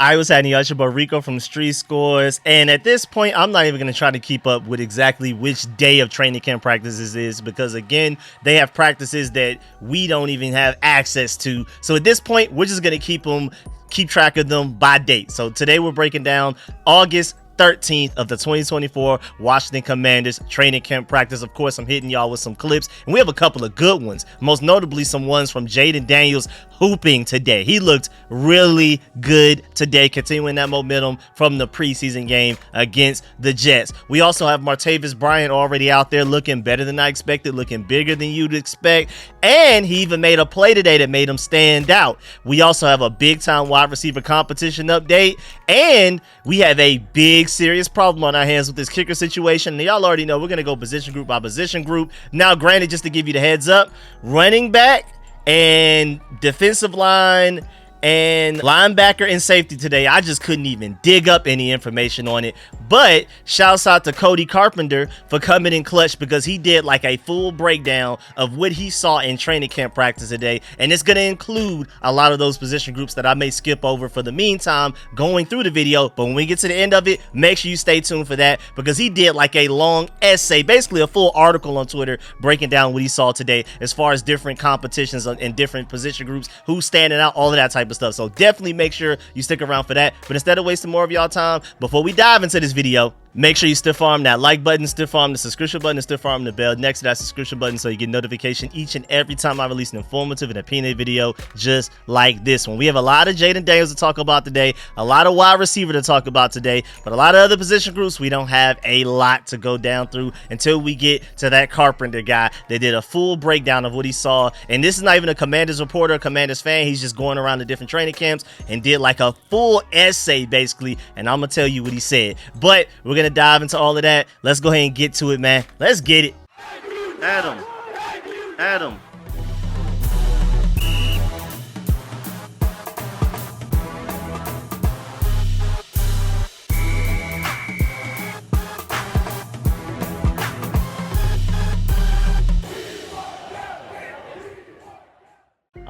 I was having your boy Rico from RicoScores, and at this point, I'm not even going to try to keep up with exactly which day of training camp practices is because, again, they have practices that we don't even have access to. So at this point, we're just going to keep track of them by date. So today we're breaking down August 13th of the 2024 Washington Commanders training camp practice. Of course, I'm hitting y'all with some clips, and we have a couple of good ones, most notably some ones from Jayden Daniels hooping today. He looked really good today, continuing that momentum from the preseason game against the Jets. We also have Martavis Bryant already out there looking better than I expected, looking bigger than you'd expect, and he even made a play today that made him stand out. We also have a big-time wide receiver competition update, and we have a big serious problem on our hands with this kicker situation. And y'all already know we're going to go position group by position group. Now, granted, just to give you the heads up, running back and defensive line and linebacker and safety today, I just couldn't even dig up any information on it. But shouts out to Cody Carpenter for coming in clutch because he did like a full breakdown of what he saw in training camp practice today. And it's going to include a lot of those position groups that I may skip over for the meantime going through the video. But when we get to the end of it, make sure you stay tuned for that because he did like a long essay, basically a full article on Twitter breaking down what he saw today as far as different competitions and different position groups, who's standing out, all of that type of stuff. So definitely make sure you stick around for that. But instead of wasting more of y'all time, before we dive into this video, make sure you stiff arm that like button, stiff arm the subscription button, and stiff arm the bell next to that subscription button so you get notification each and every time I release an informative and opinionated video just like this one. We have a lot of Jayden Daniels to talk about today, a lot of wide receiver to talk about today, but a lot of other position groups we don't have a lot to go down through until we get to that Carpenter guy that did a full breakdown of what he saw. And this is not even a Commanders reporter, a Commanders fan. He's just going around the different training camps and did like a full essay basically, and I'm gonna tell you what he said. But we're gonna dive into all of that. Let's go ahead and get to it, man. Let's get it. Adam.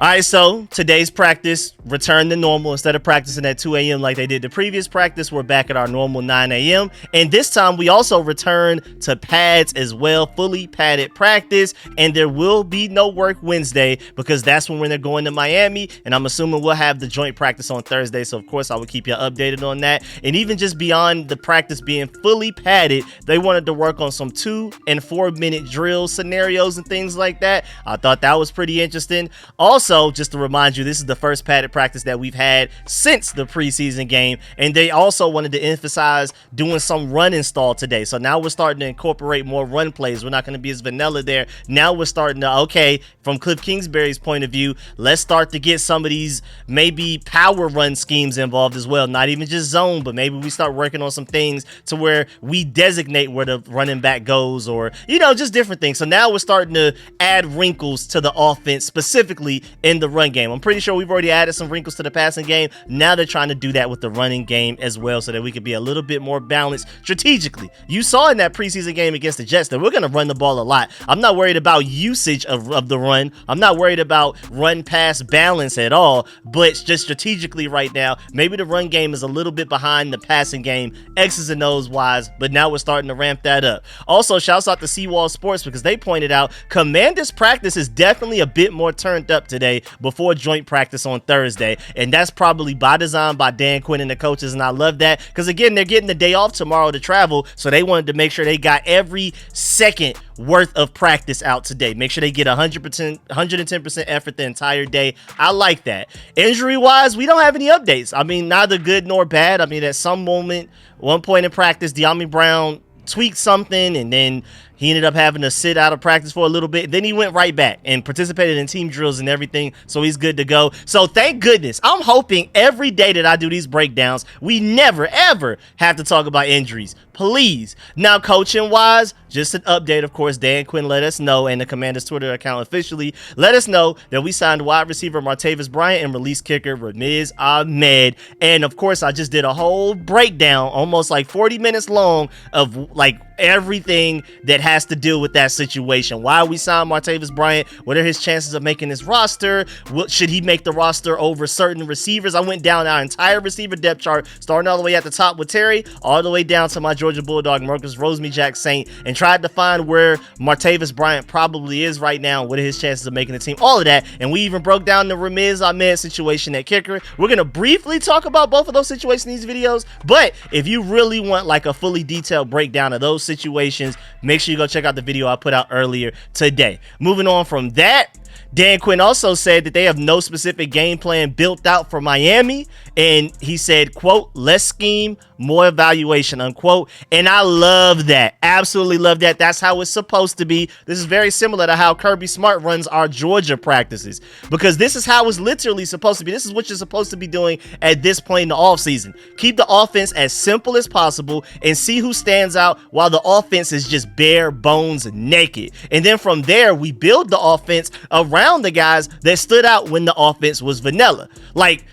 All right, so today's practice returned to normal. Instead of practicing at 2 a.m. like they did the previous practice, we're back at our normal 9 a.m. And this time we also return to pads as well, fully padded practice. And there will be no work Wednesday because that's when they're going to Miami. And I'm assuming we'll have the joint practice on Thursday. So, of course, I will keep you updated on that. And even just beyond the practice being fully padded, they wanted to work on some 2 and 4 minute drill scenarios and things like that. I thought that was pretty interesting. Also, just to remind you, this is the first padded practice that we've had since the preseason game, and they also wanted to emphasize doing some run install today. So now we're starting to incorporate more run plays. We're not going to be as vanilla there. Now we're starting to, okay, from Cliff Kingsbury's point of view, let's start to get some of these maybe power run schemes involved as well. Not even just zone, but maybe we start working on some things to where we designate where the running back goes, or, you know, just different things. So now we're starting to add wrinkles to the offense, specifically in the run game. I'm pretty sure we've already added some wrinkles to the passing game. Now they're trying to do that with the running game as well so that we could be a little bit more balanced strategically. You saw in that preseason game against the Jets that we're going to run the ball a lot. I'm not worried about usage of the run. I'm not worried about run-pass balance at all, but just strategically right now, maybe the run game is a little bit behind the passing game, X's and O's wise, but now we're starting to ramp that up. Also, shouts out to Seawall Sports because they pointed out Commanders practice is definitely a bit more turned up today before joint practice on Thursday, and that's probably by design by Dan Quinn and the coaches, and I love that because, again, they're getting the day off tomorrow to travel, so they wanted to make sure they got every second worth of practice out today. Make sure they get 100%, 110% effort the entire day. I like that. Injury-wise, we don't have any updates. I mean, neither good nor bad. I mean, at some moment, one point in practice, De'Ami Brown tweaked something, and then he ended up having to sit out of practice for a little bit. Then he went right back and participated in team drills and everything, so he's good to go. So thank goodness. I'm hoping every day that I do these breakdowns, we never, ever have to talk about injuries. Please. Now, coaching-wise, just an update, of course, Dan Quinn let us know, and the Commanders Twitter account officially let us know that we signed wide receiver Martavis Bryant and released kicker Ramiz Ahmed. And, of course, I just did a whole breakdown, almost like 40 minutes long, of, like, everything that has to do with that situation. Why we signed Martavis Bryant? What are his chances of making this roster? Should he make the roster over certain receivers? I went down our entire receiver depth chart, starting all the way at the top with Terry, all the way down to my Georgia Bulldog, Marcus Rosemy-Jack Saint, and tried to find where Martavis Bryant probably is right now. What are his chances of making the team? All of that. And we even broke down the Ramiz Ahmed situation at kicker. We're going to briefly talk about both of those situations in these videos, but if you really want like a fully detailed breakdown of those situations, make sure you go check out the video I put out earlier today. Moving on from that, Dan Quinn also said that they have no specific game plan built out for Miami, and he said, quote, less scheme, more evaluation, unquote. And I love that. Absolutely love that. That's how it's supposed to be. This is very similar to how Kirby Smart runs our Georgia practices, because this is how it's literally supposed to be. This is what you're supposed to be doing at this point in the offseason. Keep the offense as simple as possible and see who stands out while the offense is just bare bones naked. And then from there, we build the offense around the guys that stood out when the offense was vanilla. Like,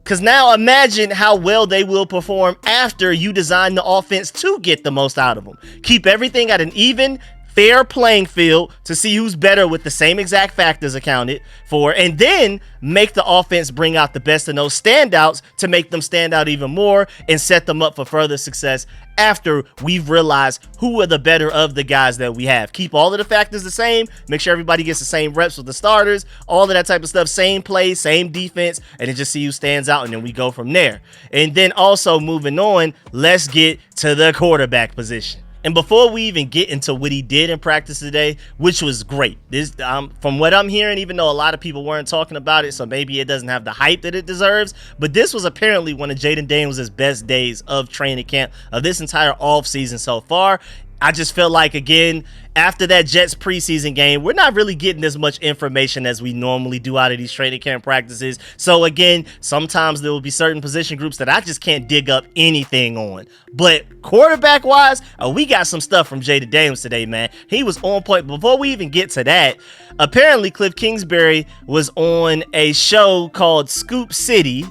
because now imagine how well they will perform after you design the offense to get the most out of them. Keep everything at an even, fair playing field to see who's better with the same exact factors accounted for, and then make the offense bring out the best in those standouts to make them stand out even more and set them up for further success after we've realized who are the better of the guys that we have. Keep all of the factors the same, make sure everybody gets the same reps with the starters, all of that type of stuff, same plays, same defense, and then just see who stands out, and then we go from there. And then also moving on, let's get to the quarterback position. And before we even get into what he did in practice today, which was great, this from what I'm hearing, even though a lot of people weren't talking about it, so maybe it doesn't have the hype that it deserves, but this was apparently one of Jayden Daniels' best days of training camp of this entire offseason so far. I just feel like, again, after that Jets preseason game, we're not really getting as much information as we normally do out of these training camp practices. So again, sometimes there will be certain position groups that I just can't dig up anything on. But quarterback wise, we got some stuff from Jayden Daniels today, man. He was on point. Before we even get to that, apparently Cliff Kingsbury was on a show called Scoop City,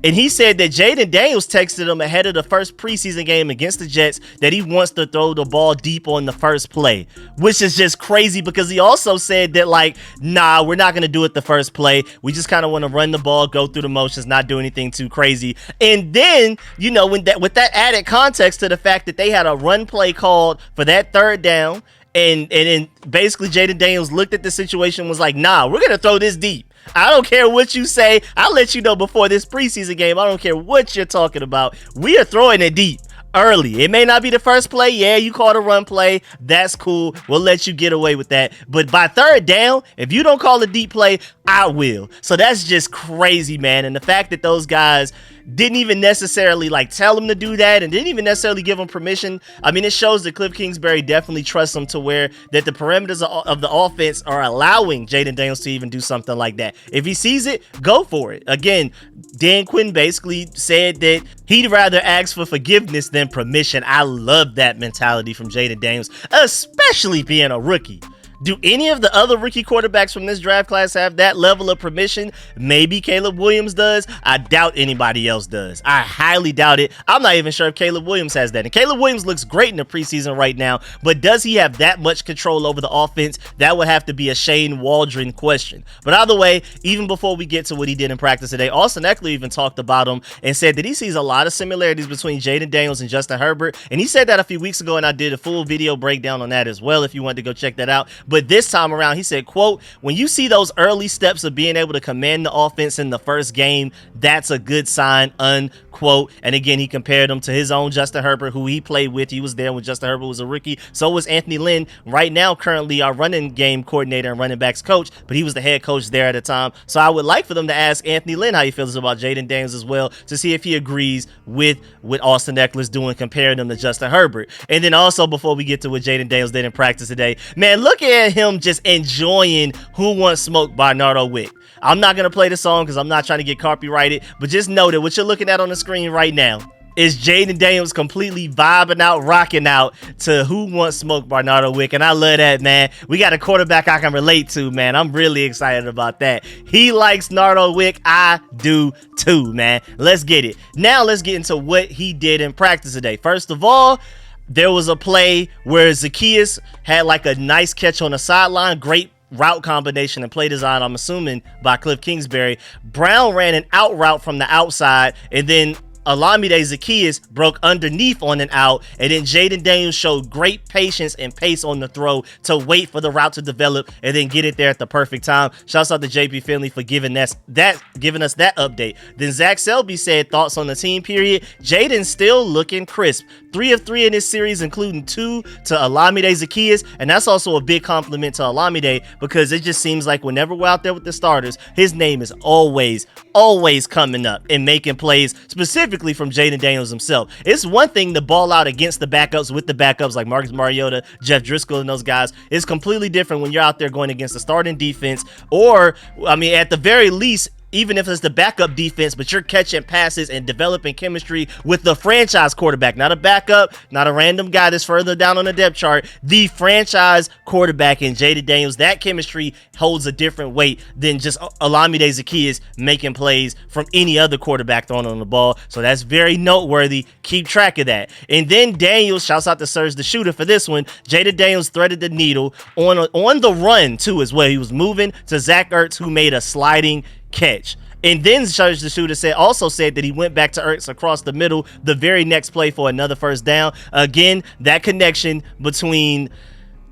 and he said that Jayden Daniels texted him ahead of the first preseason game against the Jets that he wants to throw the ball deep on the first play, which is just crazy because he also said that, like, nah, we're not going to do it the first play. We just kind of want to run the ball, go through the motions, not do anything too crazy. And then, you know, with that added context to the fact that they had a run play called for that third down, and then basically Jayden Daniels looked at the situation and was like, nah, we're going to throw this deep. I don't care what you say. I'll let you know before this preseason game. I don't care what you're talking about. We are throwing it deep early. It may not be the first play. Yeah, you call it a run play. That's cool. We'll let you get away with that. But by third down, if you don't call a deep play, I will. So that's just crazy, man. And the fact that those guys didn't even necessarily like tell him to do that and didn't even necessarily give him permission. I mean, it shows that Cliff Kingsbury definitely trusts him to where that the parameters of the offense are allowing Jayden Daniels to even do something like that. If he sees it, go for it. Again, Dan Quinn basically said that he'd rather ask for forgiveness than permission. I love that mentality from Jayden Daniels, especially being a rookie. Do any of the other rookie quarterbacks from this draft class have that level of permission? Maybe Caleb Williams does. I doubt anybody else does. I highly doubt it. I'm not even sure if Caleb Williams has that. And Caleb Williams looks great in the preseason right now, but does he have that much control over the offense? That would have to be a Shane Waldron question. But either way, even before we get to what he did in practice today, Austin Ekeler even talked about him and said that he sees a lot of similarities between Jayden Daniels and Justin Herbert. And he said that a few weeks ago, and I did a full video breakdown on that as well if you wanted to go check that out. But this time around, he said, quote, when you see those early steps of being able to command the offense in the first game, that's a good sign, unquote. And again, he compared him to his own Justin Herbert, who he played with. He was there when Justin Herbert was a rookie. So was Anthony Lynn, right now currently our running game coordinator and running backs coach, but he was the head coach there at the time. So I would like for them to ask Anthony Lynn how he feels about Jayden Daniels as well, to see if he agrees with what Austin Ekeler's doing, comparing them to Justin Herbert. And then also, before we get to what Jayden Daniels did in practice today, man, look at him just enjoying Who Wants Smoke by Nardo Wick. I'm not going to play the song because I'm not trying to get copyrighted, but just know that what you're looking at on the screen right now is Jayden Daniels completely vibing out, rocking out to Who Wants Smoke by Nardo Wick. And I love that, man. We got a quarterback I can relate to, man. I'm really excited about that. He likes Nardo Wick. I do too, man. Let's get it. Now let's get into what he did in practice today. First of all, There was a play where Zacchaeus had like a nice catch on the sideline, great route combination and play design, I'm assuming, by Cliff Kingsbury. Brown ran an out route from the outside, and then Olamide Zacchaeus broke underneath on an out, and then Jayden Daniels showed great patience and pace on the throw to wait for the route to develop and then get it there at the perfect time. Shouts out to JP Finley for giving us that update. Then Zach Selby said, thoughts on the team period. Jayden still looking crisp. 3 of 3 in this series, including 2 to Olamide Zacchaeus, and that's also a big compliment to Olamide, because it just seems like whenever we're out there with the starters, his name is always coming up and making plays, specifically from Jayden Daniels himself. It's one thing to ball out against the backups with the backups like Marcus Mariota, Jeff Driscoll, and those guys. It's completely different when you're out there going against the starting defense, or, I mean, at the very least, even if it's the backup defense, but you're catching passes and developing chemistry with the franchise quarterback, not a backup, not a random guy that's further down on the depth chart, the franchise quarterback in Jayden Daniels. That chemistry holds a different weight than just Olamide Zacchaeus making plays from any other quarterback throwing on the ball. So that's very noteworthy. Keep track of that. And then Daniels, shouts out to Serge the Shooter for this one. Jayden Daniels threaded the needle on the run too as well. He was moving to Zach Ertz, who made a sliding catch. And then Serge the Shooter also said that he went back to Ertz across the middle the very next play for another first down. Again, that connection between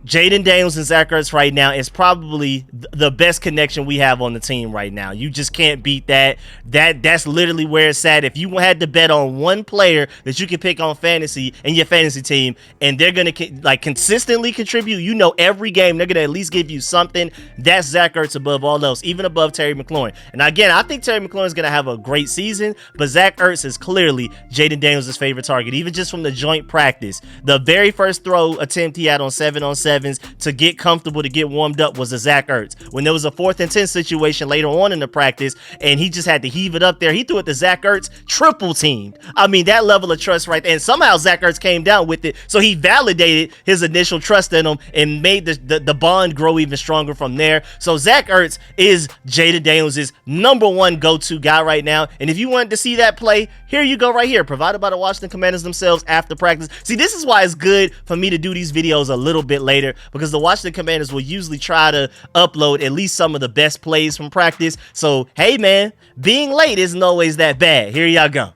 Jayden Daniels and Zach Ertz right now is probably the best connection we have on the team right now. You just can't beat that. That's literally where it's at. If you had to bet on one player that you can pick on fantasy in your fantasy team, and they're going to like consistently contribute, you know, every game they're going to at least give you something, that's Zach Ertz above all else, even above Terry McLaurin. And again, I think Terry McLaurin is going to have a great season, but Zach Ertz is clearly Jayden Daniels' favorite target, even just from the joint practice. The very first throw attempt he had on 7-on-7 to get comfortable, to get warmed up, was a Zach Ertz. When there was a 4th and 10 situation later on in the practice and he just had to heave it up there, he threw it to Zach Ertz, triple teamed. I mean, that level of trust right there. And somehow Zach Ertz came down with it, so he validated his initial trust in him and made the bond grow even stronger from there. So Zach Ertz is Jayden Daniels' #1 go-to guy right now. And if you wanted to see that play, here you go right here, provided by the Washington Commanders themselves after practice. See, this is why it's good for me to do these videos a little bit later, because the Washington Commanders will usually try to upload at least some of the best plays from practice. So, hey man, being late isn't always that bad. Here y'all go.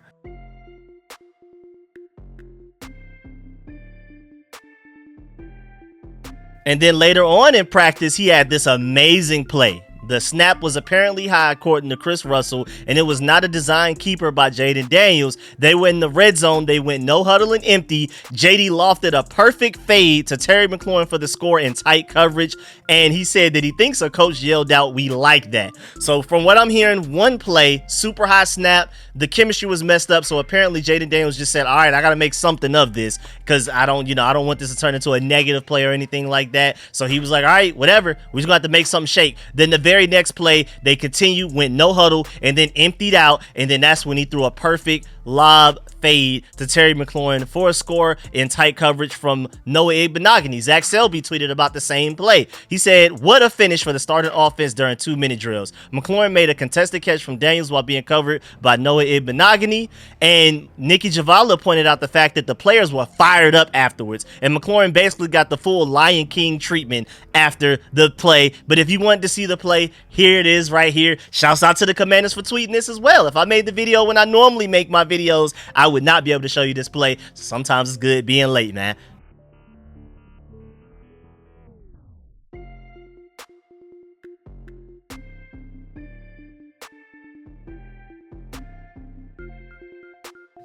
And then later on in practice, he had this amazing play. The snap was apparently high, according to Chris Russell, and it was not a design keeper by Jayden Daniels. They were in the red zone. They went no huddle and empty. JD lofted a perfect fade to Terry McLaurin for the score in tight coverage, and he said that he thinks a coach yelled out, "We like that." So from what I'm hearing, one play, super high snap, the chemistry was messed up, so apparently Jayden Daniels just said, all right, I got to make something of this, because I don't want this to turn into a negative play or anything like that. So he was like, all right, whatever, we're just going to have to make something shake. Then the very next play, they continued, went no huddle, and then emptied out, and then that's when he threw a perfect lob fade to Terry McLaurin for a score in tight coverage from Noah Igbenogany. Zach Selby tweeted about the same play. He said, what a finish for the starting offense during 2-minute drills. McLaurin made a contested catch from Daniels while being covered by Noah Igbenogany, and Nikki Javala pointed out the fact that the players were fired up afterwards, and McLaurin basically got the full Lion King treatment after the play. But if you wanted to see the play, here it is right here. Shouts out to the Commanders for tweeting this as well. If I made the video when I normally make my videos, I would not be able to show you this play. Sometimes it's good being late, man.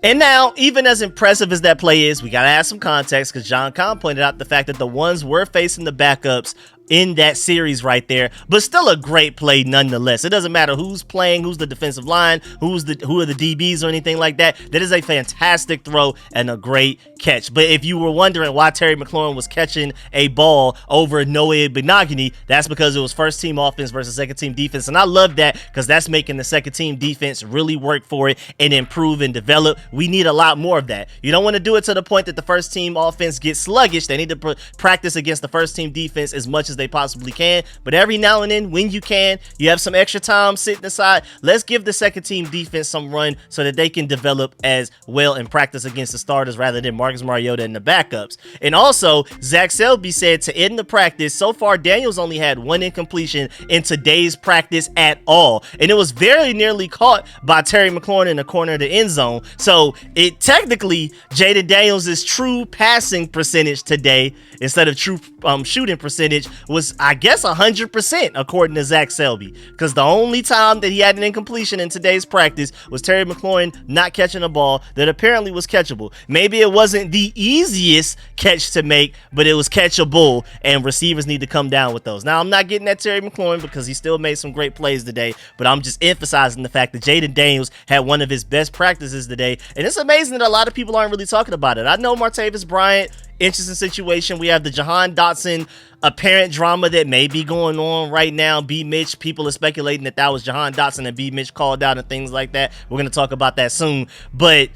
And now, even as impressive as that play is, we gotta add some context, because John Kahn pointed out the fact that the ones were facing the backups in that series right there, but still a great play nonetheless. It doesn't matter who's playing, who's the defensive line, who are the DBs or anything like that. That is a fantastic throw and a great catch. But if you were wondering why Terry McLaurin was catching a ball over Noah Igbenogany, that's because it was first team offense versus second team defense. And I love that, because that's making the second team defense really work for it and improve and develop. We need a lot more of that. You don't want to do it to the point that the first team offense gets sluggish. They need to practice against the first team defense as much as as they possibly can. But every now and then, when you can, you have some extra time sitting aside, let's give the second team defense some run so that they can develop as well in practice against the starters rather than Marcus Mariota and the backups. And also, Zach Selby said to end the practice, so far Daniels only had one incompletion in today's practice at all. And it was very nearly caught by Terry McLaurin in the corner of the end zone. So it technically, Jayden Daniels' true passing percentage today, instead of true shooting percentage, was, I guess, 100% according to Zach Selby. Because the only time that he had an incompletion in today's practice was Terry McLaurin not catching a ball that apparently was catchable. Maybe it wasn't the easiest catch to make, but it was catchable, and receivers need to come down with those. Now, I'm not getting at Terry McLaurin because he still made some great plays today, but I'm just emphasizing the fact that Jayden Daniels had one of his best practices today, and it's amazing that a lot of people aren't really talking about it. I know Martavis Bryant, interesting situation. We have the Jahan Dotson apparent drama that may be going on right now. B. Mitch, people are speculating that was Jahan Dotson and B. Mitch called out and things like that. We're going to talk about that soon, but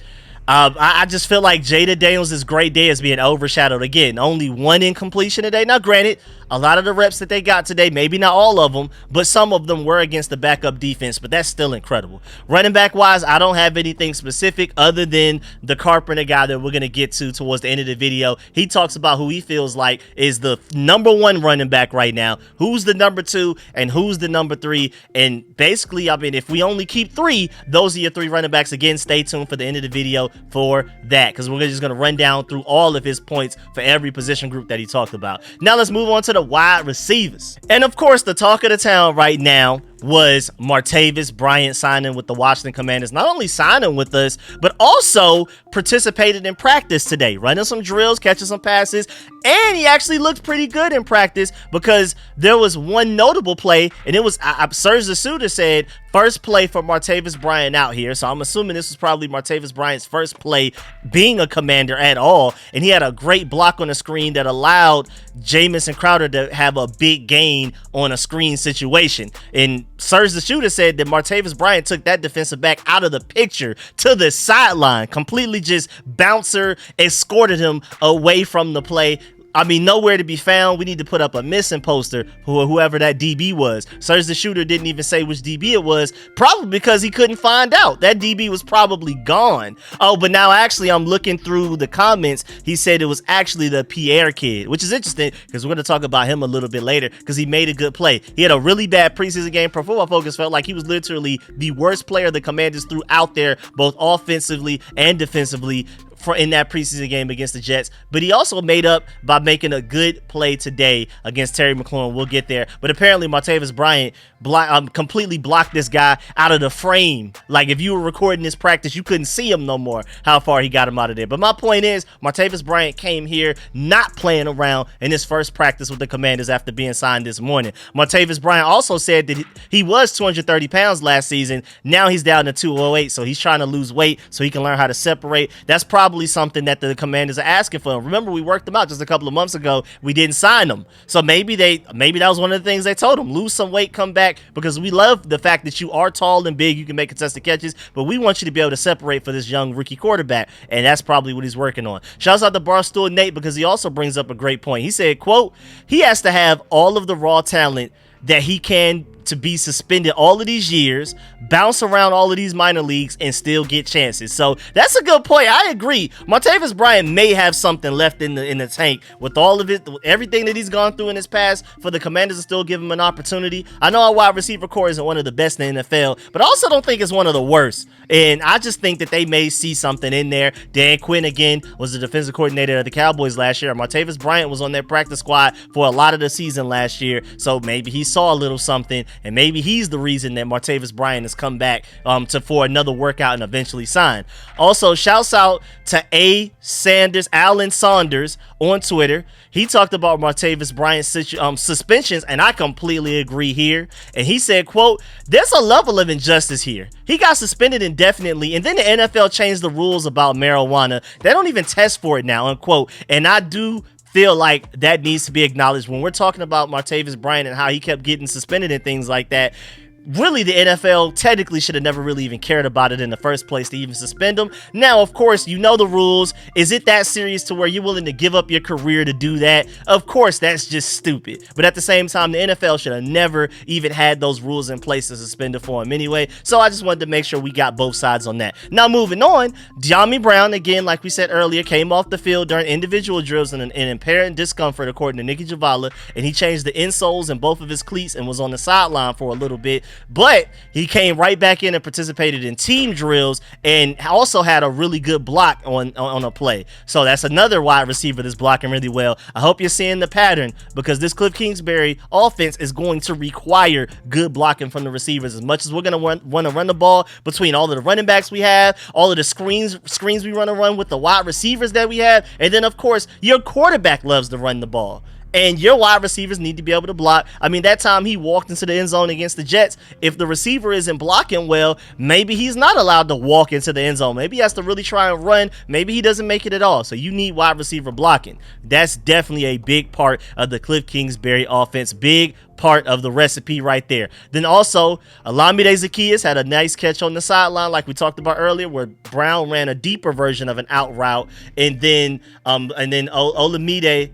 I just feel like Jayden Daniels' great day is being overshadowed. Again, only one incompletion today. Now, granted, a lot of the reps that they got today, maybe not all of them, but some of them were against the backup defense, but that's still incredible. Running back-wise, I don't have anything specific other than the Carpenter guy that we're going to get to towards the end of the video. He talks about who he feels like is the number one running back right now, who's the number two, and who's the number three. And basically, I mean, if we only keep three, those are your three running backs. Again, stay tuned for the end of the video for that, because we're just going to run down through all of his points for every position group that he talked about. Now let's move on to the wide receivers. And of course, the talk of the town right now was Martavis Bryant signing with the Washington Commanders. Not only signing with us, but also participated in practice today, running some drills, catching some passes, and he actually looked pretty good in practice because there was one notable play, and it was, Serge Zasuda said, first play for Martavis Bryant out here. So I'm assuming this was probably Martavis Bryant's first play being a Commander at all, and he had a great block on the screen that allowed Jamison Crowder to have a big gain on a screen situation. And Serge the Shooter said that Martavis Bryant took that defensive back out of the picture to the sideline, completely just bouncer escorted him away from the play. I mean, nowhere to be found. We need to put up a missing poster for whoever that DB was. Serge the Shooter didn't even say which DB it was, probably because he couldn't find out. That DB was probably gone. Oh, but now actually I'm looking through the comments. He said it was actually the Pierre kid, which is interesting because we're going to talk about him a little bit later because he made a good play. He had a really bad preseason game. Pro Football Focus felt like he was literally the worst player the Commanders threw out there, both offensively and defensively, in that preseason game against the Jets. But he also made up by making a good play today against Terry McLaurin. We'll get there. But apparently Martavis Bryant completely blocked this guy out of the frame. Like if you were recording this practice, you couldn't see him no more, how far he got him out of there. But my point is, Martavis Bryant came here not playing around in his first practice with the Commanders after being signed this morning. Martavis Bryant also said that he was 230 pounds last season. Now he's down to 208, so he's trying to lose weight so he can learn how to separate. That's probably something that the Commanders are asking for. Remember, we worked them out just a couple of months ago. We didn't sign them, so maybe that was one of the things they told him: lose some weight, come back, because we love the fact that you are tall and big, you can make contested catches, but we want you to be able to separate for this young rookie quarterback, and that's probably what he's working on. Shouts out to Barstool Nate because he also brings up a great point. He said, quote, he has to have all of the raw talent that he can to be suspended all of these years, bounce around all of these minor leagues, and still get chances. So that's a good point. I agree. Martavis Bryant may have something left in the tank with all of it, everything that he's gone through in his past, for the Commanders to still give him an opportunity. I know our wide receiver core isn't one of the best in the NFL, but I also don't think it's one of the worst. And I just think that they may see something in there. Dan Quinn, again, was the defensive coordinator of the Cowboys last year. Martavis Bryant was on their practice squad for a lot of the season last year, so maybe he saw a little something, and maybe he's the reason that Martavis Bryant has come back for another workout and eventually sign. Also, shouts out to Alan Saunders on Twitter. He talked about Martavis Bryant's suspensions, and I completely agree here. And he said, quote, there's a level of injustice here. He got suspended indefinitely, and then the NFL changed the rules about marijuana. They don't even test for it now, unquote. And I do feel like that needs to be acknowledged when we're talking about Martavis Bryant and how he kept getting suspended and things like that. really the NFL technically should have never really even cared about it in the first place to even suspend him. Now, of course, you know the rules. Is it that serious to where you're willing to give up your career to do that? Of course, that's just stupid. But at the same time, the NFL should have never even had those rules in place to suspend it for him anyway. So I just wanted to make sure we got both sides on that. Now, moving on, Dyami Brown, again, like we said earlier, came off the field during individual drills in apparent discomfort, according to Nikki Javala, and he changed the insoles in both of his cleats and was on the sideline for a little bit. But he came right back in and participated in team drills and also had a really good block on a play. So that's another wide receiver that's blocking really well. I hope you're seeing the pattern, because this Cliff Kingsbury offense is going to require good blocking from the receivers. As much as we're going to want to run the ball between all of the running backs we have, all of the screens we want to run with the wide receivers that we have, and then of course your quarterback loves to run the ball. And your wide receivers need to be able to block. I mean, that time he walked into the end zone against the Jets, if the receiver isn't blocking well, maybe he's not allowed to walk into the end zone. Maybe he has to really try and run. Maybe he doesn't make it at all. So you need wide receiver blocking. That's definitely a big part of the Cliff Kingsbury offense. Big part of the recipe right there. Then also, Olamide Zaccheaus had a nice catch on the sideline, like we talked about earlier, where Brown ran a deeper version of an out route, and then Olamide,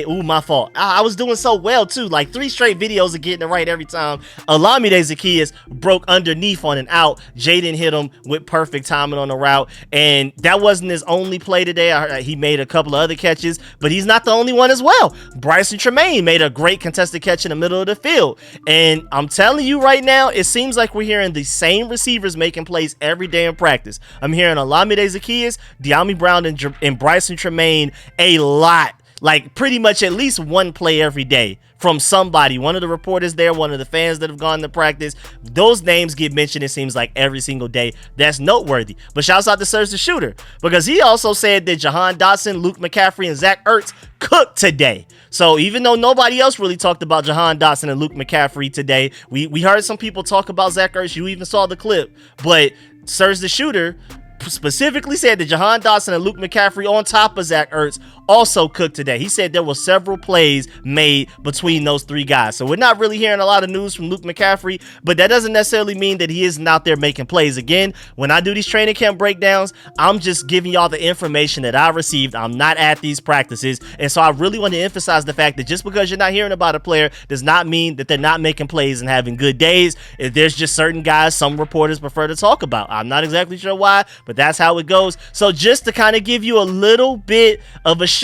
ooh, my fault. I was doing so well too, like 3 straight videos of getting it right every time. Olamide Zaccheaus broke underneath on an out. Jayden hit him with perfect timing on the route, and that wasn't his only play today. He made a couple of other catches, but he's not the only one as well. Bryson Tremaine made a great contested catch in the middle of the field, and I'm telling you right now, it seems like we're hearing the same receivers making plays every day in practice. I'm hearing Olamide Zaccheaus, Dyami Brown, and Bryson Tremaine a lot, like pretty much at least one play every day from somebody, one of the reporters there, one of the fans that have gone to practice. Those names get mentioned, it seems like, every single day. That's noteworthy. But shouts out to Serge the Shooter, because he also said that Jahan Dotson, Luke McCaffrey, and Zach Ertz cooked today. So even though nobody else really talked about Jahan Dotson and Luke McCaffrey today, we heard some people talk about Zach Ertz. You even saw the clip. But Serge the Shooter specifically said that Jahan Dotson and Luke McCaffrey, on top of Zach Ertz, also cooked today. He said there were several plays made between those 3 guys. So we're not really hearing a lot of news from Luke McCaffrey, but that doesn't necessarily mean that he isn't out there making plays. Again, when I do these training camp breakdowns, I'm just giving y'all the information that I received. I'm not at these practices. And so I really want to emphasize the fact that just because you're not hearing about a player does not mean that they're not making plays and having good days. If there's just certain guys some reporters prefer to talk about. I'm not exactly sure why, but that's how it goes. So just to kind of give you a little bit of assurance,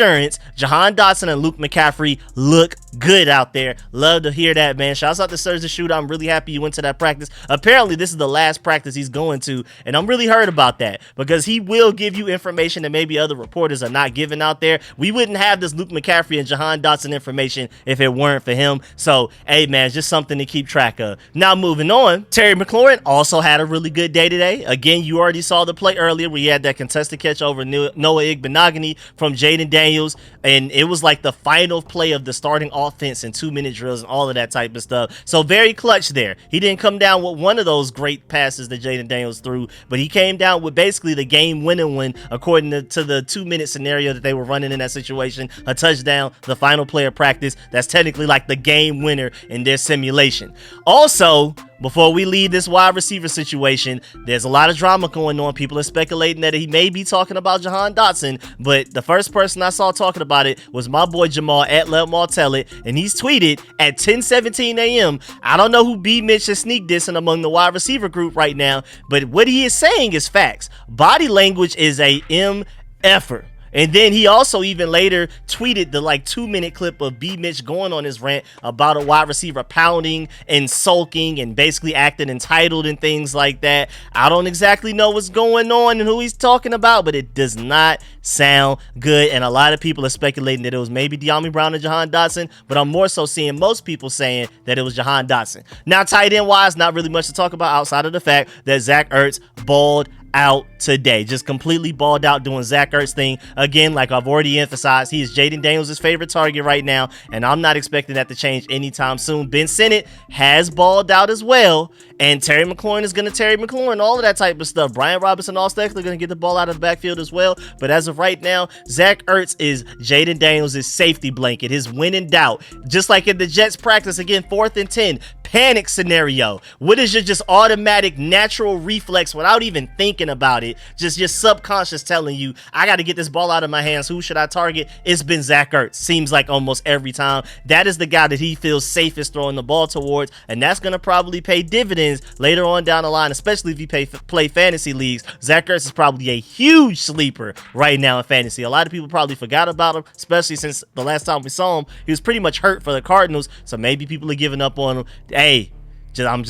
Jahan Dotson and Luke McCaffrey look good out there. Love to hear that, man. Shouts out to Serge the Shooter. I'm really happy you went to that practice. Apparently this is the last practice he's going to, and I'm really hurt about that, because he will give you information that maybe other reporters are not giving out there. We wouldn't have this Luke McCaffrey and Jahan Dotson information if it weren't for him. So hey man, just something to keep track of. Now moving on, Terry McLaurin also had a really good day today. Again, you already saw the play earlier. We had that contested catch over Noah Igbenogany from Jayden Daniels, and it was like the final play of the starting offense in 2-minute drills and all of that type of stuff. So very clutch there. He didn't come down with one of those great passes that Jayden Daniels threw, but he came down with basically the game-winning one, according to the 2-minute scenario that they were running in that situation. A touchdown, the final play of practice. That's technically like the game winner in their simulation. Also, before we leave this wide receiver situation, there's a lot of drama going on. People are speculating that he may be talking about Jahan Dotson, but the first person I saw talking about it was my boy Jamal at Let Maul Tell It, and he's tweeted at 10:17 a.m. I don't know who B. Mitch is sneak dissing among the wide receiver group right now, but what he is saying is facts. Body language is a MFer. And then he also even later tweeted the like 2-minute clip of B. Mitch going on his rant about a wide receiver pounding and sulking and basically acting entitled and things like that. I don't exactly know what's going on and who he's talking about, but it does not sound good. And a lot of people are speculating that it was maybe Dyami Brown and Jahan Dotson, but I'm more so seeing most people saying that it was Jahan Dotson. Now, tight end wise, not really much to talk about outside of the fact that Zach Ertz balled out today. Just completely balled out doing Zach Ertz thing. Again, like I've already emphasized, he is Jayden Daniels' favorite target right now, and I'm not expecting that to change anytime soon. Ben Sinnott has balled out as well, and Terry McLaurin is going to Terry McLaurin, all of that type of stuff. Brian Robinson, Allstate, they're going to get the ball out of the backfield as well. But as of right now, Zach Ertz is Jayden Daniels' safety blanket, his when in doubt. Just like in the Jets practice, again, 4th and 10, panic scenario. What is your just automatic natural reflex without even thinking about it? Just your subconscious telling you, I got to get this ball out of my hands. Who should I target? It's been Zach Ertz. Seems like almost every time. That is the guy that he feels safest throwing the ball towards, and that's going to probably pay dividends later on down the line, especially if you play fantasy leagues. Zach Ertz is probably a huge sleeper right now in fantasy. A lot of people probably forgot about him, especially since the last time we saw him, he was pretty much hurt for the Cardinals, so maybe people are giving up on him. Hey, I'm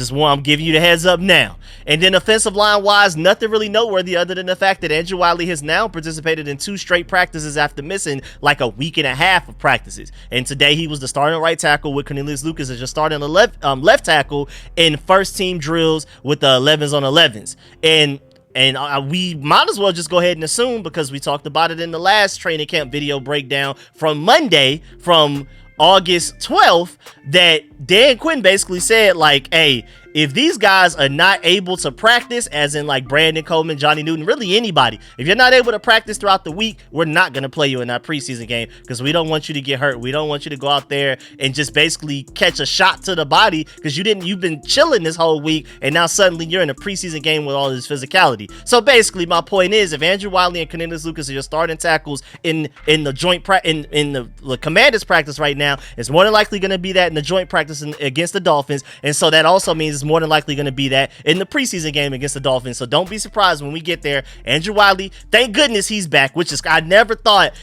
giving you the heads up now. And then offensive line wise, nothing really noteworthy other than the fact that Andrew Wiley has now participated in 2 straight practices after missing like a week and a half of practices. And today he was the starting right tackle with Cornelius Lucas as your starting left tackle in first team drills with the 11s on 11s. And we might as well just go ahead and assume, because we talked about it in the last training camp video breakdown from Monday, from August 12th, that Dan Quinn basically said, like, hey, if these guys are not able to practice, as in like Brandon Coleman, Johnny Newton, really anybody, if you're not able to practice throughout the week, we're not going to play you in that preseason game, because we don't want you to get hurt. We don't want you to go out there and just basically catch a shot to the body, because you've been chilling this whole week, and now suddenly you're in a preseason game with all this physicality. So basically my point is, if Andrew Wiley and Cornelius Lucas are your starting tackles in the joint in the Commanders practice right now, it's more than likely going to be that in the joint practice against the Dolphins, and so that also means it's more than likely going to be that in the preseason game against the Dolphins. So don't be surprised when we get there. Andrew Wiley, thank goodness he's back, which is, I never thought,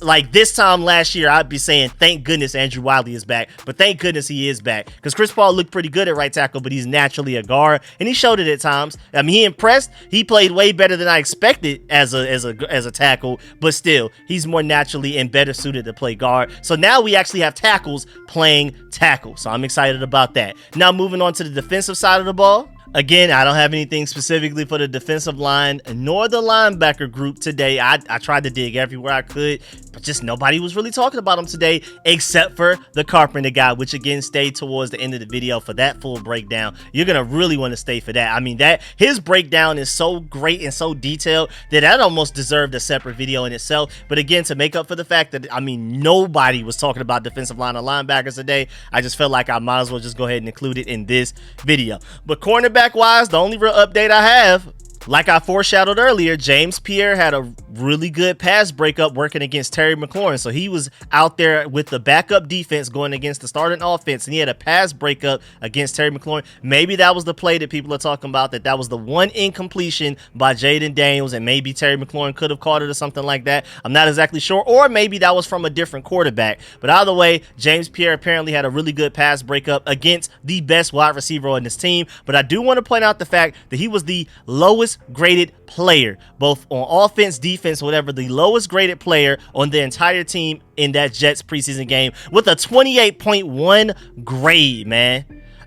like this time last year, I'd be saying, thank goodness Andrew Wiley is back, but thank goodness he is back, because Chris Paul looked pretty good at right tackle, but he's naturally a guard, and he showed it at times. I mean, he impressed. He played way better than I expected as a tackle, but still, he's more naturally and better suited to play guard. So now we actually have tackles playing tackle, so I'm excited about that. Now moving on to the defensive side of the ball. Again, I don't have anything specifically for the defensive line nor the linebacker group today. I tried to dig everywhere I could, but just nobody was really talking about him today, except for the Carpenter guy, which again stayed towards the end of the video for that full breakdown. You're going to really want to stay for that. I mean, his breakdown is so great and so detailed that almost deserved a separate video in itself. But again, to make up for the fact that, I mean, nobody was talking about defensive line or linebackers today, I just felt like I might as well just go ahead and include it in this video. But cornerback wise, the only real update I have, like I foreshadowed earlier, James Pierre had a really good pass breakup working against Terry McLaurin. So he was out there with the backup defense going against the starting offense, and he had a pass breakup against Terry McLaurin. Maybe that was the play that people are talking about, that was the one incompletion by Jayden Daniels, and maybe Terry McLaurin could have caught it or something like that. I'm not exactly sure. Or maybe that was from a different quarterback. But either way, James Pierre apparently had a really good pass breakup against the best wide receiver on this team. But I do want to point out the fact that he was the lowest graded player, both on offense, defense, whatever, the lowest graded player on the entire team in that Jets preseason game with a 28.1 grade, man.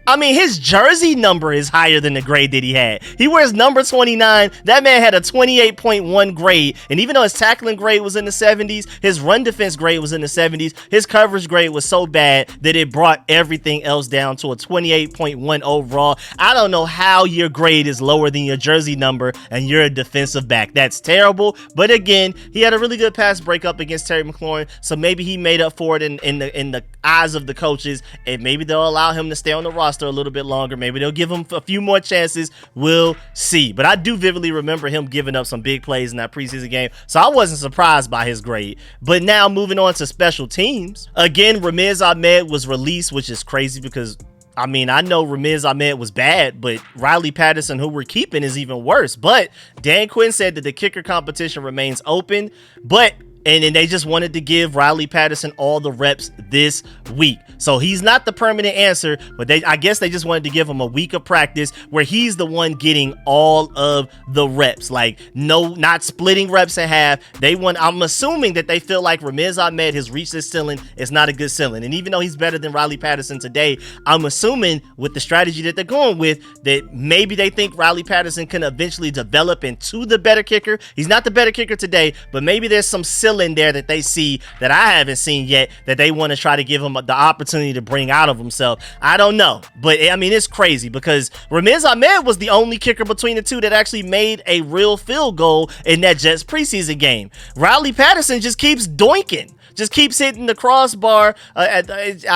I mean, his jersey number is higher than the grade that he had. He wears number 29. That man had a 28.1 grade. And even though his tackling grade was in the 70s, his run defense grade was in the 70s, his coverage grade was so bad that it brought everything else down to a 28.1 overall. I don't know how your grade is lower than your jersey number and you're a defensive back. That's terrible. But again, he had a really good pass breakup against Terry McLaurin, so maybe he made up for it in the eyes of the coaches, and maybe they'll allow him to stay on the roster a little bit longer. Maybe they'll give him a few more chances. We'll see. But I do vividly remember him giving up some big plays in that preseason game, so I wasn't surprised by his grade. But now moving on to special teams. Again, Ramiz Ahmed was released, which is crazy because, I mean, I know Ramiz Ahmed was bad, but Riley Patterson, who we're keeping, is even worse. But Dan Quinn said that the kicker competition remains open, but And then they just wanted to give Riley Patterson all the reps this week. So he's not the permanent answer, but I guess they just wanted to give him a week of practice where he's the one getting all of the reps. Like, no, not splitting reps in half. I'm assuming that they feel like Ramiz Ahmed has reached his ceiling. It's not a good ceiling. And even though he's better than Riley Patterson today, I'm assuming with the strategy that they're going with, that maybe they think Riley Patterson can eventually develop into the better kicker. He's not the better kicker today, but maybe there's some ceiling there that they see that I haven't seen yet, that they want to try to give him the opportunity to bring out of himself. I don't know, but I mean, it's crazy because Ramiz Ahmed was the only kicker between the two that actually made a real field goal in that Jets preseason game. Riley Patterson just keeps doinking. Just keeps hitting the crossbar. I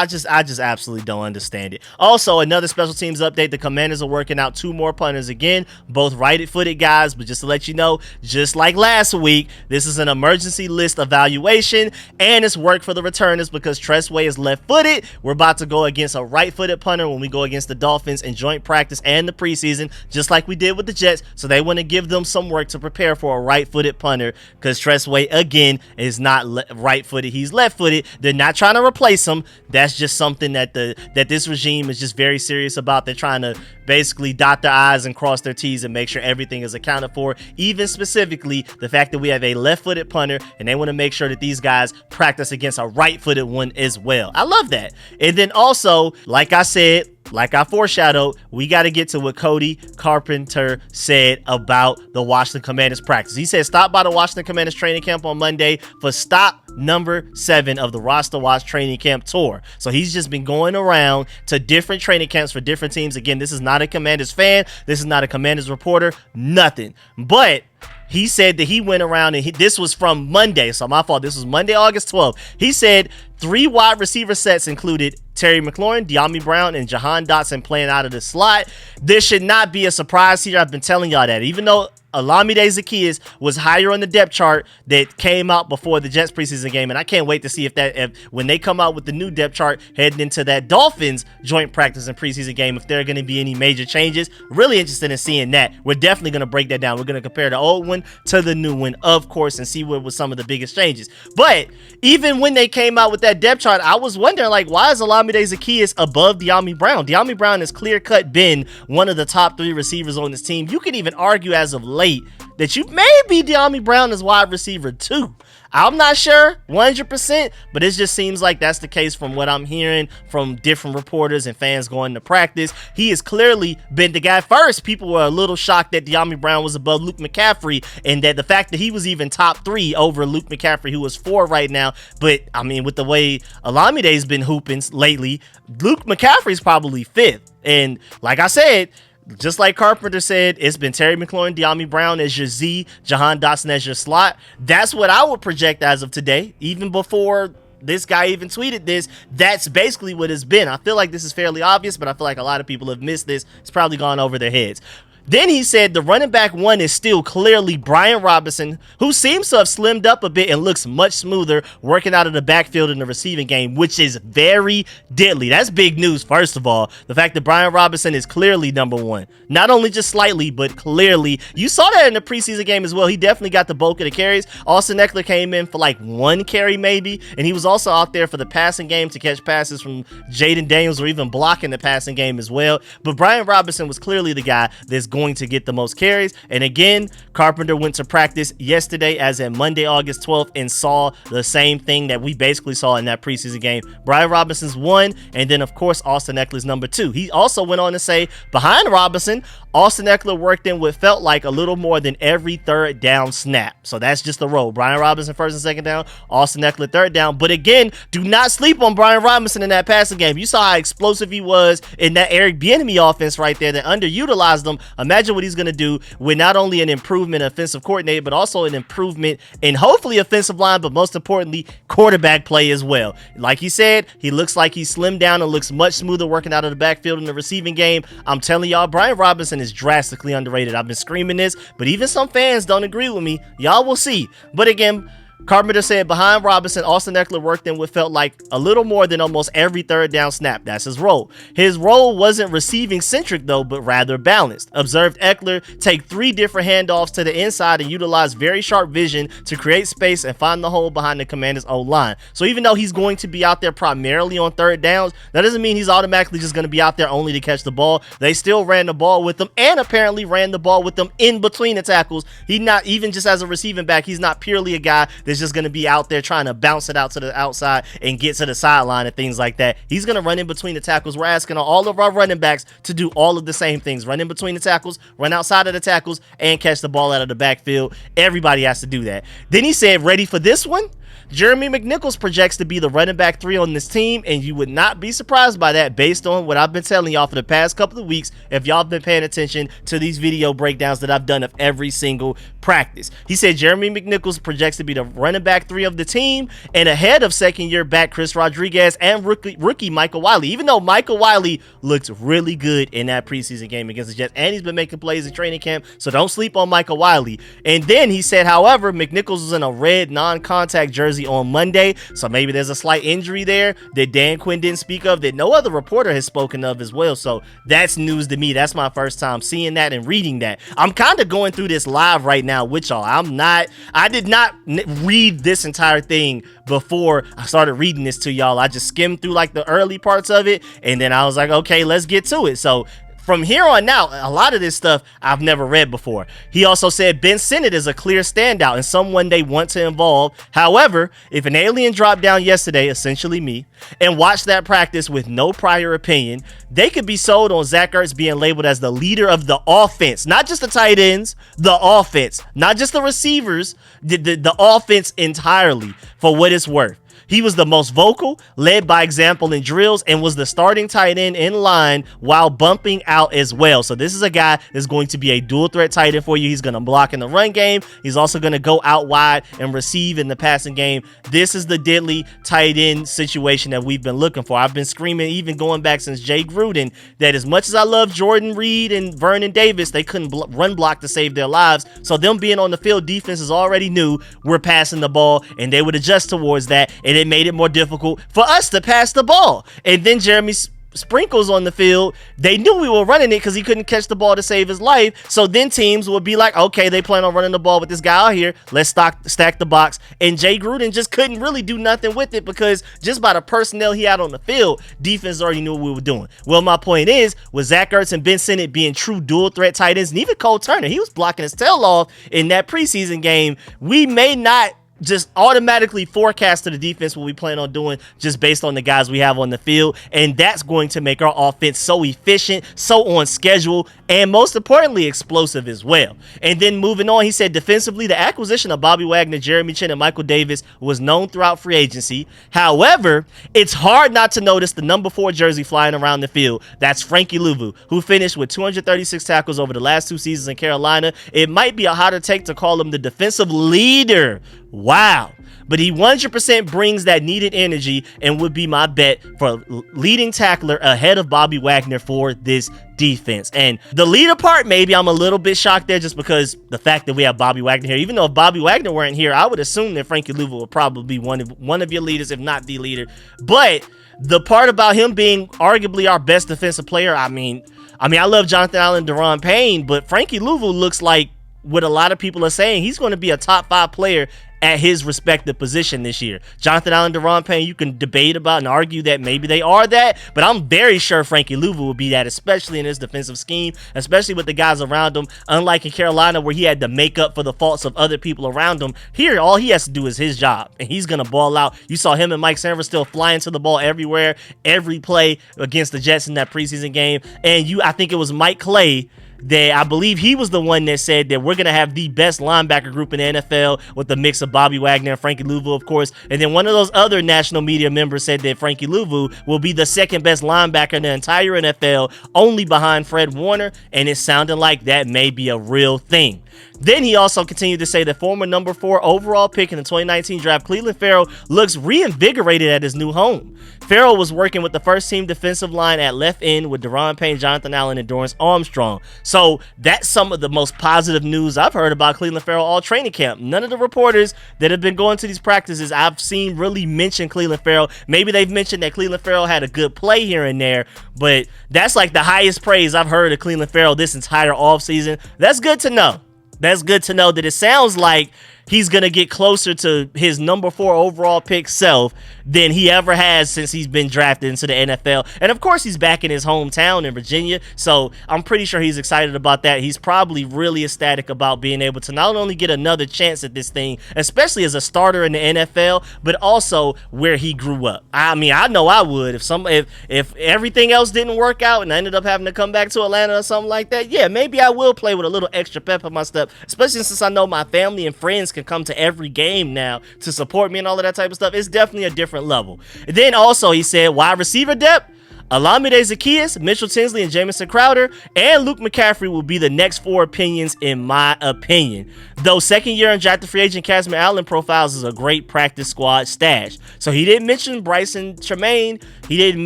just absolutely don't understand it. Also, another special teams update. The Commanders are working out 2 more punters again, both right-footed guys. But just to let you know, just like last week, this is an emergency list evaluation, and it's work for the returners because Tressway is left-footed. We're about to go against a right-footed punter when we go against the Dolphins in joint practice and the preseason, just like we did with the Jets. So they want to give them some work to prepare for a right-footed punter because Tressway, again, is not right-footed. He's left-footed. They're not trying to replace him. That's just something that this regime is just very serious about. They're trying to basically dot their I's and cross their T's and make sure everything is accounted for, even specifically the fact that we have a left-footed punter, and they want to make sure that these guys practice against a right-footed one as well. I love that. And then also, like I said, like I foreshadowed, we got to get to what Cody Carpenter said about the Washington Commanders practice. He said, stop by the Washington Commanders training camp on Monday for stop number 7 of the Roster Watch training camp tour. So he's just been going around to different training camps for different teams. Again, this is not a Commanders fan. This is not a Commanders reporter. Nothing. But he said that he went around and this was from Monday. So my fault. This was Monday, August 12th. He said 3 wide receiver sets included Terry McLaurin, De'Ami Brown, and Jahan Dotson playing out of the slot. This should not be a surprise here. I've been telling y'all that. Even though Olamide Zaccheaus was higher on the depth chart that came out before the Jets preseason game, and I can't wait to see if when they come out with the new depth chart heading into that Dolphins joint practice and preseason game, if there are going to be any major changes. Really interested in seeing that. We're definitely going to break that down. We're going to compare the old one to the new one, of course, and see what was some of the biggest changes. But even when they came out with that depth chart, I was wondering, like, why is Olamide Zaccheaus above De'Ami Brown? De'Ami Brown has clear-cut been one of the top 3 receivers on this team. You can even argue as of late that you maybe De'Ami Brown is wide receiver 2. I'm not sure 100%, but it just seems like that's the case from what I'm hearing from different reporters and fans going to practice. He has clearly been the guy. First, people were a little shocked that De'Ami Brown was above Luke McCaffrey, and that the fact that he was even top 3 over Luke McCaffrey, who was 4 right now. But I mean, with the way Olamide's been hooping lately, Luke McCaffrey's probably 5th. And like I said, just like Carpenter said, it's been Terry McLaurin, De'Ami Brown as your Z, Jahan Dotson as your slot. That's what I would project as of today. Even before this guy even tweeted this, that's basically what it's been. I feel like this is fairly obvious, but I feel like a lot of people have missed this. It's probably gone over their heads. Then he said the running back 1 is still clearly Brian Robinson, who seems to have slimmed up a bit and looks much smoother working out of the backfield in the receiving game, which is very deadly. That's big news, first of all. The fact that Brian Robinson is clearly number 1. Not only just slightly, but clearly. You saw that in the preseason game as well. He definitely got the bulk of the carries. Austin Eckler came in for like 1 carry maybe, and he was also out there for the passing game to catch passes from Jayden Daniels or even blocking the passing game as well. But Brian Robinson was clearly the guy that's going to get the most carries. And again, Carpenter went to practice yesterday as in Monday, August 12th, and saw the same thing that we basically saw in that preseason game. Brian Robinson's 1, and then of course Austin Eckler's number 2. He also went on to say behind Robinson, Austin Eckler worked in what felt like a little more than every 3rd down snap. So that's just the role. Brian Robinson 1st and 2nd down, Austin Eckler 3rd down. But again, do not sleep on Brian Robinson in that passing game. You saw how explosive he was in that Eric Bieniemy offense right there that underutilized him. Imagine what he's going to do with not only an improvement offensive coordinator, but also an improvement in hopefully offensive line, but most importantly, quarterback play as well. Like he said, he looks like he's slimmed down and looks much smoother working out of the backfield in the receiving game. I'm telling y'all, Brian Robinson is drastically underrated. I've been screaming this, but even some fans don't agree with me. Y'all will see. But again, Carpenter said behind Robinson, Austin Eckler worked in what felt like a little more than almost every third down snap. That's his role. His role wasn't receiving centric though, but rather balanced. Observed Eckler take 3 different handoffs to the inside and utilize very sharp vision to create space and find the hole behind the Commanders' O-line. So even though he's going to be out there primarily on third downs, that doesn't mean he's automatically just going to be out there only to catch the ball. They still ran the ball with him and apparently ran the ball with them in between the tackles. He's not even just as a receiving back. He's not purely a guy that's just going to be out there trying to bounce it out to the outside and get to the sideline and things like that. He's going to run in between the tackles. We're asking all of our running backs to do all of the same things. Run in between the tackles, run outside of the tackles, and catch the ball out of the backfield. Everybody has to do that. Then he said, ready for this one? Jeremy McNichols projects to be the running back 3 on this team, and you would not be surprised by that based on what I've been telling y'all for the past couple of weeks if y'all been paying attention to these video breakdowns that I've done of every single practice. He said Jeremy McNichols projects to be the running back 3 of the team and ahead of second-year back Chris Rodriguez and rookie Michael Wiley, even though Michael Wiley looked really good in that preseason game against the Jets, and he's been making plays in training camp, so don't sleep on Michael Wiley. And then he said, however, McNichols was in a red non-contact jersey on Monday, so maybe there's a slight injury there that Dan Quinn didn't speak of, that no other reporter has spoken of as well. So that's news to me. That's my first time seeing that and reading that. I'm kind of going through this live right now with y'all. I did not read this entire thing before I started reading this to y'all. I just skimmed through like the early parts of it, and then I was like, okay, let's get to it. So from here on out, a lot of this stuff I've never read before. He also said Ben Sinnott is a clear standout and someone they want to involve. However, if an alien dropped down yesterday, essentially me, and watched that practice with no prior opinion, they could be sold on Zach Ertz being labeled as the leader of the offense. Not just the tight ends, the offense. Not just the receivers, the offense entirely, for what it's worth. He was the most vocal, led by example in drills, and was the starting tight end in line while bumping out as well. So this is a guy that's going to be a dual threat tight end for you. He's going to block in the run game. He's also going to go out wide and receive in the passing game. This is the deadly tight end situation that we've been looking for. I've been screaming, even going back since Jay Gruden, that as much as I love Jordan Reed and Vernon Davis, they couldn't run block to save their lives. So them being on the field, defenses already knew we're passing the ball, and they would adjust towards that, and it made it more difficult for us to pass the ball. And then Jeremy Sprinkles on the field, they knew we were running it because he couldn't catch the ball to save his life. So then teams would be like, okay, they plan on running the ball with this guy out here. Let's stack the box. And Jay Gruden just couldn't really do nothing with it because just by the personnel he had on the field, defense already knew what we were doing. Well, my point is, with Zach Ertz and Ben Sinnott being true dual threat tight ends, and even Cole Turner, he was blocking his tail off in that preseason game, we may not just automatically forecast to the defense what we plan on doing just based on the guys we have on the field, and that's going to make our offense so efficient, so on schedule, and most importantly explosive as well. And then moving on, he said defensively, the acquisition of Bobby Wagner, Jeremy Chin, and Michael Davis was known throughout free agency. However, it's hard not to notice the number 4 jersey flying around the field. That's Frankie Luvu, who finished with 236 tackles over the last 2 seasons in Carolina. It might be a hotter take to call him the defensive leader. Wow. But he 100% brings that needed energy and would be my bet for leading tackler ahead of Bobby Wagner for this defense. And the leader part, maybe I'm a little bit shocked there just because the fact that we have Bobby Wagner here. Even though if Bobby Wagner weren't here, I would assume that Frankie Luvu would probably be one of your leaders, if not the leader. But the part about him being arguably our best defensive player, I mean, I love Jonathan Allen, Daron Payne, but Frankie Luvu looks like what a lot of people are saying. He's going to be a top 5 player at his respective position this year. Jonathan Allen, Daron Payne, you can debate about and argue that maybe they are that, but I'm very sure Frankie Luvu will be that, especially in his defensive scheme, especially with the guys around him. Unlike in Carolina, where he had to make up for the faults of other people around him, here all he has to do is his job, and he's gonna ball out. You saw him and Mike Sanford still flying to the ball everywhere, every play against the Jets in that preseason game. And I think it was Mike Clay that I believe he was the one that said that we're going to have the best linebacker group in the NFL with the mix of Bobby Wagner and Frankie Luvu, of course. And then one of those other national media members said that Frankie Luvu will be the second best linebacker in the entire NFL, only behind Fred Warner. And it sounded like that may be a real thing. Then he also continued to say that former number 4 overall pick in the 2019 draft, Clelin Ferrell, looks reinvigorated at his new home. Ferrell was working with the first team defensive line at left end with Deron Payne, Jonathan Allen, and Dorrance Armstrong. So that's some of the most positive news I've heard about Clelin Ferrell all training camp. None of the reporters that have been going to these practices I've seen really mention Clelin Ferrell. Maybe they've mentioned that Clelin Ferrell had a good play here and there, but that's like the highest praise I've heard of Clelin Ferrell this entire offseason. That's good to know. That's good to know that it sounds like he's going to get closer to his number 4 overall pick self than he ever has since he's been drafted into the NFL. And of course, he's back in his hometown in Virginia, so I'm pretty sure he's excited about that. He's probably really ecstatic about being able to not only get another chance at this thing, especially as a starter in the NFL, but also where he grew up. I mean, I know I would if everything else didn't work out and I ended up having to come back to Atlanta or something like that. Yeah, maybe I will play with a little extra pep in my step, especially since I know my family and friends can come to every game now to support me and all of that type of stuff. It's definitely a different level. And then also he said wide receiver depth, Olamide Zaccheaus, Mitchell Tinsley, and Jamison Crowder, and Luke McCaffrey will be the next 4 opinions in my opinion. Though second year undrafted free agent Casman Allen profiles as a great practice squad stash. So he didn't mention Bryson Tremaine. He didn't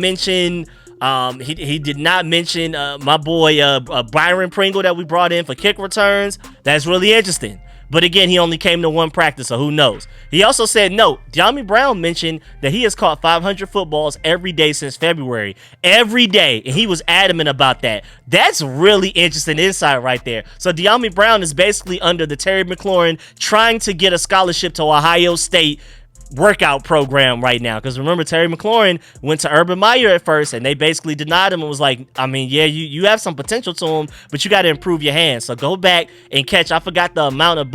mention he did not mention my boy Byron Pringle that we brought in for kick returns. That's really interesting. But again, he only came to 1 practice, so who knows? He also said, no, Dyami Brown mentioned that he has caught 500 footballs every day since February. Every day. And he was adamant about that. That's really interesting insight right there. So Dyami Brown is basically under the Terry McLaurin trying to get a scholarship to Ohio State workout program right now, because remember, Terry McLaurin went to Urban Meyer at first and they basically denied him and was like, I mean, yeah, you have some potential to him, but you got to improve your hands, so go back and catch. I forgot the amount of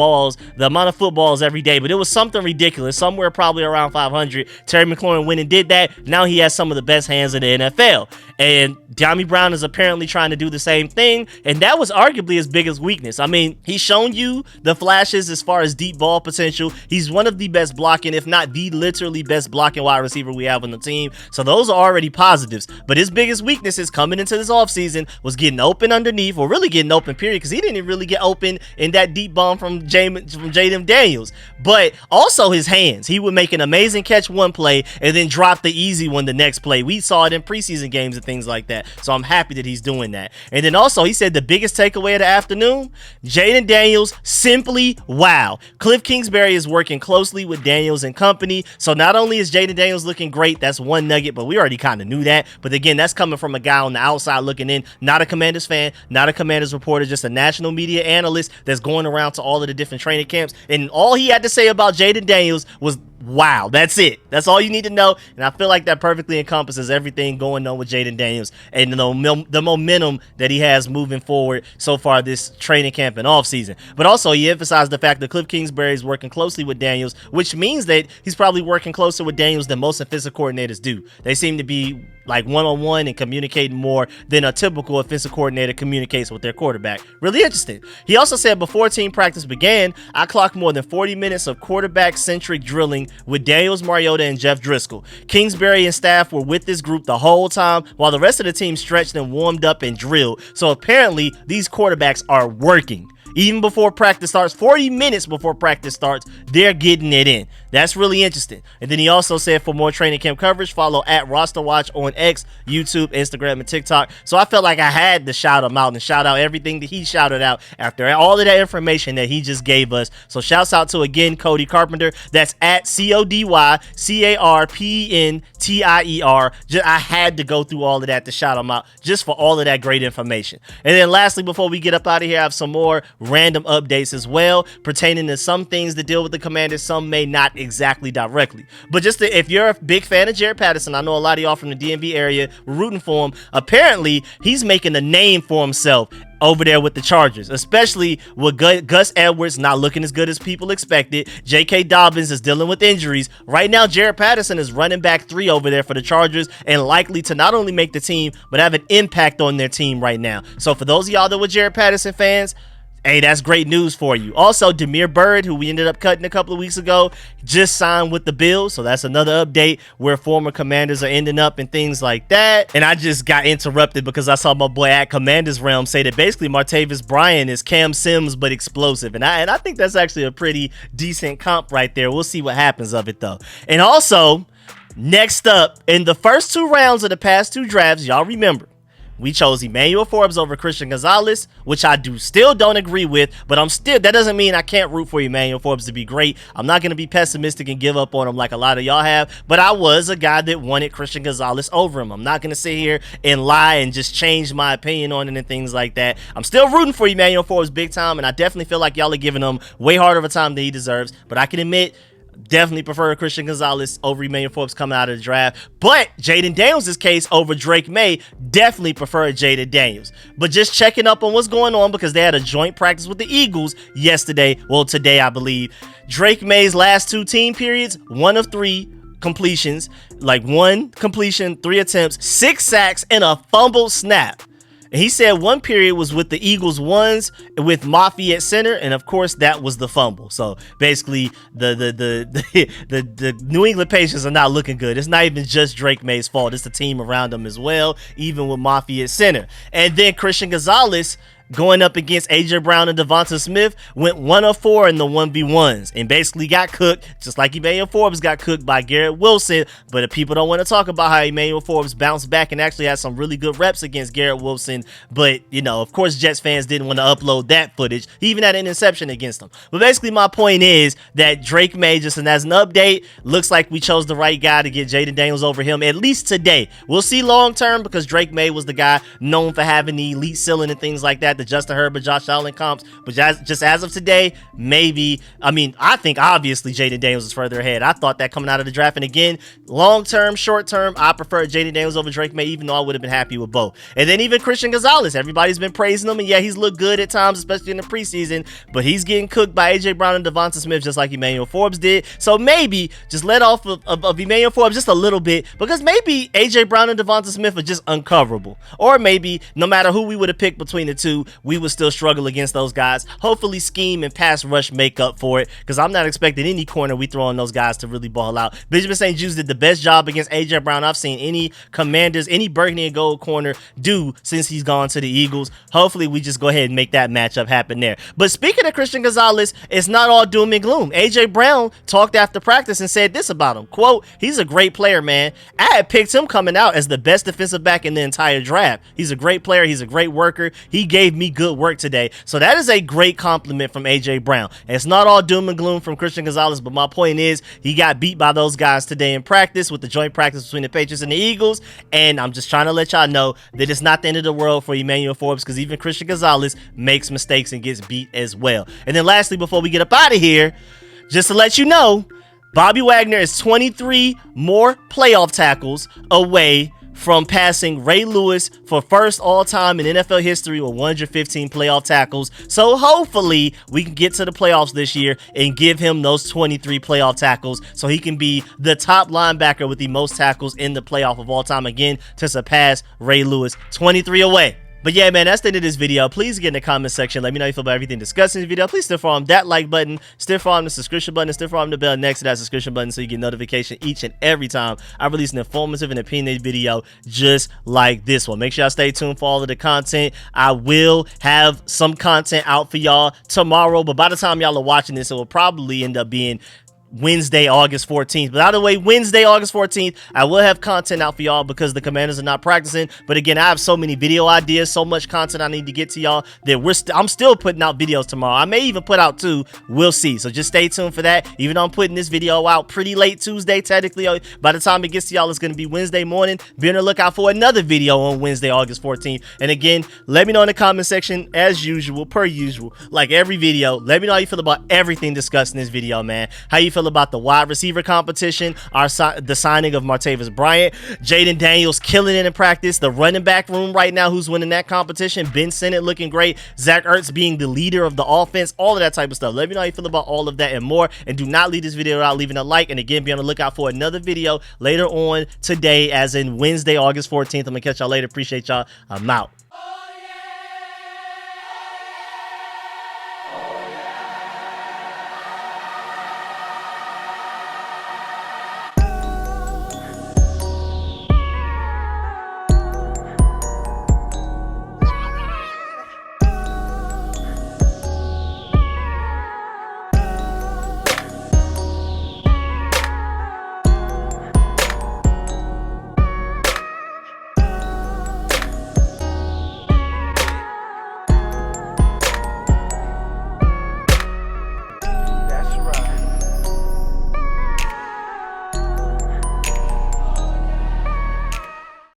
footballs every day, but it was something ridiculous, somewhere probably around 500. Terry McLaurin went and did that. Now he has some of the best hands in the NFL, and Dyami Brown is apparently trying to do the same thing, and that was arguably his biggest weakness. I mean, he's shown you the flashes as far as deep ball potential. He's one of the best blocking, if not the literally best blocking wide receiver we have on the team. So those are already positives. But his biggest weaknesses coming into this offseason was getting open underneath, or really getting open, period, because he didn't even really get open in that deep bomb from Jayden Daniels. But also his hands. He would make an amazing catch one play and then drop the easy one the next play. We saw it in preseason games and things like that. So I'm happy that he's doing that. And then also he said the biggest takeaway of the afternoon, Jayden Daniels, simply wow. Cliff Kingsbury is working closely with Daniels and company. So not only is Jayden Daniels looking great, that's one nugget, but we already kind of knew that. But again, that's coming from a guy on the outside looking in, not a Commanders fan, not a Commanders reporter, just a national media analyst that's going around to all of the different training camps. And all he had to say about Jayden Daniels was, wow, that's it. That's all you need to know. And I feel like that perfectly encompasses everything going on with Jayden Daniels and the momentum that he has moving forward so far this training camp and offseason. But also he emphasized the fact that Cliff Kingsbury is working closely with Daniels, which means that he's probably working closer with Daniels than most offensive coordinators do. They seem to be like one-on-one and communicating more than a typical offensive coordinator communicates with their quarterback. Really interesting. He also said before team practice began, I clocked more than 40 minutes of quarterback-centric drilling with Daniels, Mariota, and Jeff Driscoll. Kingsbury and staff were with this group the whole time while the rest of the team stretched and warmed up and drilled. So apparently these quarterbacks are working. Even before practice starts, 40 minutes before practice starts, they're getting it in. That's really interesting. And then he also said for more training camp coverage, follow at Roster Watch on X, YouTube, Instagram, and TikTok. So I felt like I had to shout him out and shout out everything that he shouted out after all of that information that he just gave us. So shouts out to, again, Cody Carpenter. That's at CODYCARPENTIER. I had to go through all of that to shout him out just for all of that great information. And then lastly, before we get up out of here, I have some more random updates as well pertaining to some things that deal with the Commanders, some may not exactly directly. But just if you're a big fan of Jared Patterson, I know a lot of y'all from the DMV area were rooting for him. Apparently, he's making a name for himself over there with the Chargers, especially with Gus Edwards not looking as good as people expected. J.K. Dobbins is dealing with injuries. Right now, Jared Patterson is running back 3 over there for the Chargers and likely to not only make the team, but have an impact on their team right now. So for those of y'all that were Jared Patterson fans, Hey, that's great news for you. Also, Damiere Byrd, who we ended up cutting a couple of weeks ago, just signed with the Bills. So that's another update where former Commanders are ending up and things like that. And I just got interrupted because I saw my boy at Commanders Realm say that basically Martavis Bryant is Cam Sims but explosive. And I think that's actually a pretty decent comp right there. We'll see what happens of it though. And also, next up, in the first 2 rounds of the past 2 drafts, y'all remember, we chose Emmanuel Forbes over Christian Gonzalez, which I still don't agree with, but that doesn't mean I can't root for Emmanuel Forbes to be great. I'm not going to be pessimistic and give up on him like a lot of y'all have, but I was a guy that wanted Christian Gonzalez over him. I'm not going to sit here and lie and just change my opinion on it and things like that. I'm still rooting for Emmanuel Forbes big time, and I definitely feel like y'all are giving him way harder of a time than he deserves, but I can admit, definitely prefer Christian Gonzalez over Emmanuel Forbes coming out of the draft. But Jayden Daniels' case over Drake May, definitely prefer Jayden Daniels. But just checking up on what's going on because they had a joint practice with the Eagles yesterday. Well, today, I believe. Drake May's last 2 team periods, 1 of 3 completions, like 1 completion, 3 attempts, 6 sacks, and a fumbled snap. And he said one period was with the Eagles ones with Mafia at center, and of course that was the fumble. So basically, the New England Patriots are not looking good. It's not even just Drake May's fault. It's the team around him as well, even with Mafia at center. And then Christian Gonzalez, going up against AJ Brown and Devonta Smith, went 1 of 4 in the 1v1s and basically got cooked, just like Emmanuel Forbes got cooked by Garrett Wilson. But if people don't want to talk about how Emmanuel Forbes bounced back and actually had some really good reps against Garrett Wilson, but you know, of course, Jets fans didn't want to upload that footage. He even had an interception against them. But basically, my point is that Drake May, just as an update, looks like we chose the right guy to get Jayden Daniels over him, at least today. We'll see long term because Drake May was the guy known for having the elite ceiling and things like that. The Justin Herbert, Josh Allen comps, but just as of today, maybe, I mean, I think obviously Jayden Daniels is further ahead. I thought that coming out of the draft, and again, long term, short term, I prefer Jayden Daniels over Drake May, even though I would have been happy with both. And then even Christian Gonzalez, everybody's been praising him, and yeah, he's looked good at times, especially in the preseason, but he's getting cooked by AJ Brown and Devonta Smith, just like Emmanuel Forbes did. So maybe just let off of Emmanuel Forbes just a little bit, because maybe AJ Brown and Devonta Smith are just uncoverable, or maybe no matter who we would have picked between the two, we would still struggle against those guys. Hopefully scheme and pass rush make up for it, because I'm not expecting any corner we throw on those guys to really ball out. Benjamin St. Juste did the best job against AJ Brown I've seen any Commanders, any burgundy and gold corner do since he's gone to the Eagles. Hopefully we just go ahead and make that matchup happen there. But speaking of Christian Gonzalez, it's not all doom and gloom. AJ Brown talked after practice and said this about him, quote, "He's a great player, man. I had picked him coming out as the best defensive back in the entire draft. He's a great player. He's a great worker. He gave me good work today." So that is a great compliment from AJ Brown. And it's not all doom and gloom from Christian Gonzalez, but my point is he got beat by those guys today in practice with the joint practice between the Patriots and the Eagles. And I'm just trying to let y'all know that it's not the end of the world for Emmanuel Forbes, because even Christian Gonzalez makes mistakes and gets beat as well. And then lastly, before we get up out of here, just to let you know, Bobby Wagner is 23 more playoff tackles away from passing Ray Lewis for first all-time in NFL history with 115 playoff tackles. So hopefully we can get to the playoffs this year and give him those 23 playoff tackles so he can be the top linebacker with the most tackles in the playoff of all time again to surpass Ray Lewis. 23 away. But yeah, man, that's the end of this video. Please get in the comment section. Let me know how you feel about everything discussed in this video. Please still farm that like button, still farm the subscription button, still farm the bell next to that subscription button so you get notification each and every time I release an informative and opinionated video just like this one. Make sure y'all stay tuned for all of the content. I will have some content out for y'all tomorrow, but by the time y'all are watching this, it will probably end up being Wednesday, August 14th. But either way, Wednesday, August 14th, I will have content out for y'all because the Commanders are not practicing. But again, I have so many video ideas, so much content I need to get to y'all that I'm still putting out videos tomorrow. I may even put out 2. We'll see. So just stay tuned for that. Even though I'm putting this video out pretty late Tuesday, technically, by the time it gets to y'all, it's going to be Wednesday morning. Be on the lookout for another video on Wednesday, August 14th. And again, let me know in the comment section, as usual, per usual, like every video. Let me know how you feel about everything discussed in this video, man. How you feel about the wide receiver competition, the signing of Martavis Bryant, Jayden Daniels killing it in practice, the running back room right now, who's winning that competition, Ben Sinnott looking great, Zach Ertz being the leader of the offense, all of that type of stuff. Let me know how you feel about all of that and more, and do not leave this video without leaving a like. And again, be on the lookout for another video later on today, as in Wednesday, August 14th. I'm gonna catch y'all later. Appreciate y'all. I'm out.